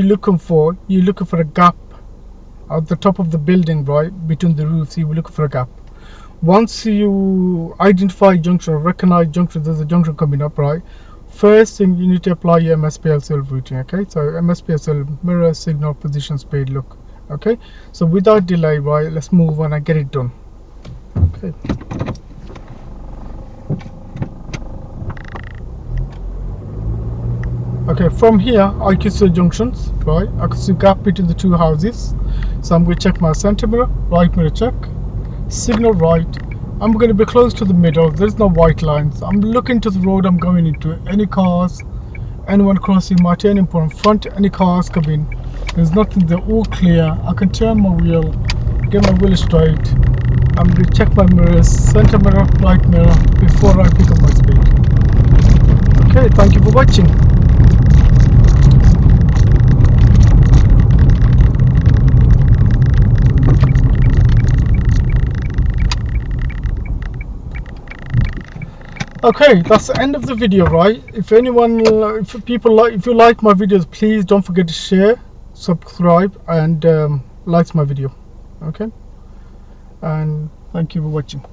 looking for? You're looking for a gap at the top of the building, right, between the roofs. You will look for a gap. Once you identify junction or recognize junction, there's a junction coming up, right? First thing, you need to apply your MSPLCL routing. Okay, so MSPLCL mirror signal position speed look. Okay, so without delay, right, let's move on and get it done. Okay. Okay, from here I can see junctions, right? I can see gap between the two houses. So I'm going to check my center mirror, right mirror check, signal right. I'm going to be close to the middle. There's no white lines. I'm looking to the road I'm going into. Any cars, anyone crossing my turning point in front, any cars coming. There's nothing, they're all clear. I can turn my wheel, get my wheel straight. I'm going to check my mirrors, center mirror, right mirror, before I pick up my speed. Okay, thank you for watching. Okay, that's the end of the video, right? If anyone, if you like my videos, please don't forget to share, subscribe, and like my video. Okay, and thank you for watching.